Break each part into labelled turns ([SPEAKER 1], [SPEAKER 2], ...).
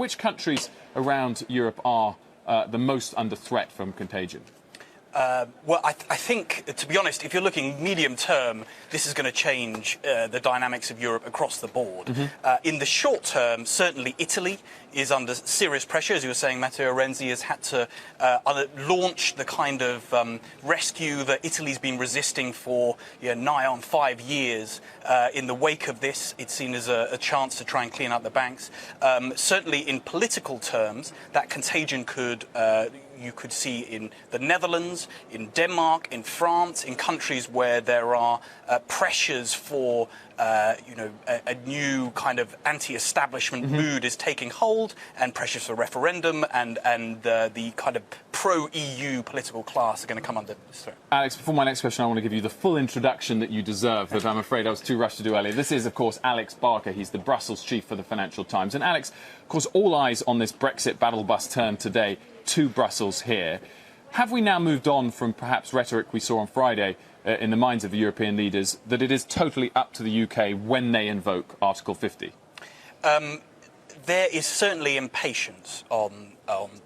[SPEAKER 1] which countries around Europe are the most under threat from contagion?
[SPEAKER 2] Well, I think, to be honest, if you're looking medium term, this is going to change the dynamics of Europe across the board. In the short term, certainly Italy is under serious pressure. As you were saying, Matteo Renzi has had to launch the kind of rescue that Italy's been resisting for nigh on 5 years. In the wake of this, it's seen as a chance to try and clean up the banks. Certainly in political terms, that contagion you could see in the Netherlands, in Denmark, in France, in countries where there are pressures for, a new kind of anti-establishment mood is taking hold, and pressures for referendum, and the kind of pro-EU political class are going to come under this threat.
[SPEAKER 1] Alex, before my next question, I want to give you the full introduction that you deserve, that I'm afraid I was too rushed to do earlier. This is, of course, Alex Barker. He's the Brussels chief for the Financial Times. And Alex, of course, all eyes on this Brexit battle bus turn today to Brussels here. Have we now moved on from perhaps rhetoric we saw on Friday in the minds of the European leaders that it is totally up to the UK when they invoke Article 50?
[SPEAKER 2] There is certainly impatience on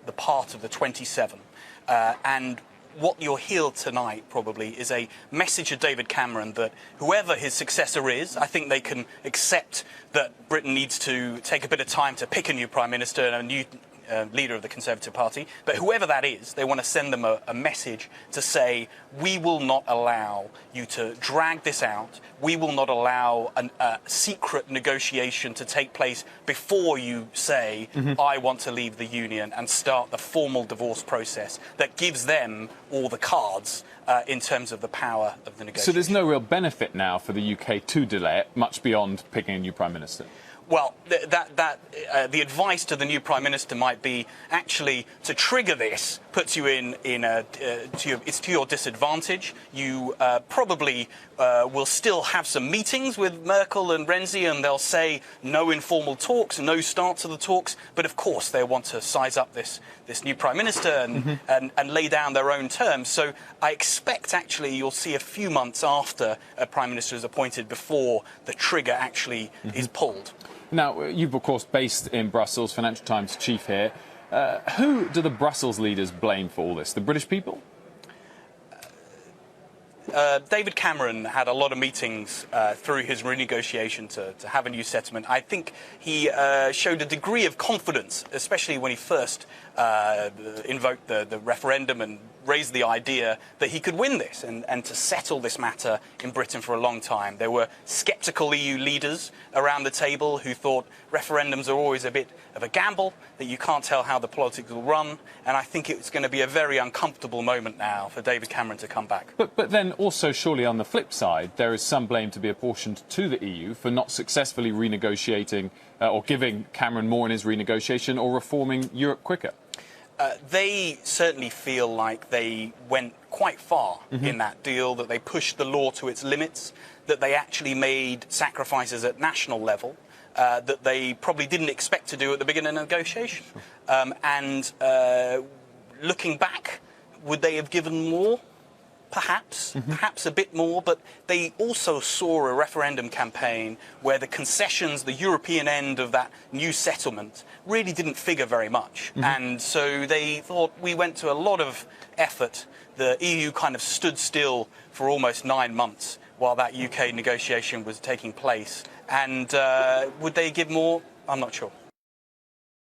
[SPEAKER 2] the part of the 27. And what you'll hear tonight probably is a message of David Cameron that whoever his successor is, I think they can accept that Britain needs to take a bit of time to pick a new Prime Minister and a new leader of the Conservative Party, but whoever that is, they want to send them a message to say, we will not allow you to drag this out, we will not allow a secret negotiation to take place before you say, I want to leave the Union, and start the formal divorce process that gives them all the cards in terms of the power of the negotiation.
[SPEAKER 1] So there's no real benefit now for the UK to delay it, much beyond picking a new Prime Minister?
[SPEAKER 2] Well, the advice to the new Prime Minister might be actually to trigger this puts you it's to your disadvantage. You probably will still have some meetings with Merkel and Renzi, and they'll say no informal talks, no start to the talks. But of course, they want to size up this new Prime Minister and lay down their own terms. So I expect actually you'll see a few months after a Prime Minister is appointed before the trigger actually is pulled.
[SPEAKER 1] Now, you've, of course, based in Brussels, Financial Times chief here. Who do the Brussels leaders blame for all this? The British people?
[SPEAKER 2] David Cameron had a lot of meetings through his renegotiation to have a new settlement. I think he showed a degree of confidence, especially when he first invoked the referendum and raised the idea that he could win this and to settle this matter in Britain for a long time. There were sceptical EU leaders around the table who thought referendums are always a bit of a gamble, that you can't tell how the politics will run, and I think it's going to be a very uncomfortable moment now for David Cameron to come back.
[SPEAKER 1] But then also, surely on the flip side, there is some blame to be apportioned to the EU for not successfully renegotiating or giving Cameron more in his renegotiation or reforming Europe quicker.
[SPEAKER 2] They certainly feel like they went quite far in that deal, that they pushed the law to its limits, that they actually made sacrifices at national level that they probably didn't expect to do at the beginning of the negotiation. Looking back, would they have given more? Perhaps a bit more, but they also saw a referendum campaign where the concessions, the European end of that new settlement, really didn't figure very much. And so they thought, we went to a lot of effort. The EU kind of stood still for almost 9 months while that UK negotiation was taking place. And would they give more? I'm not sure.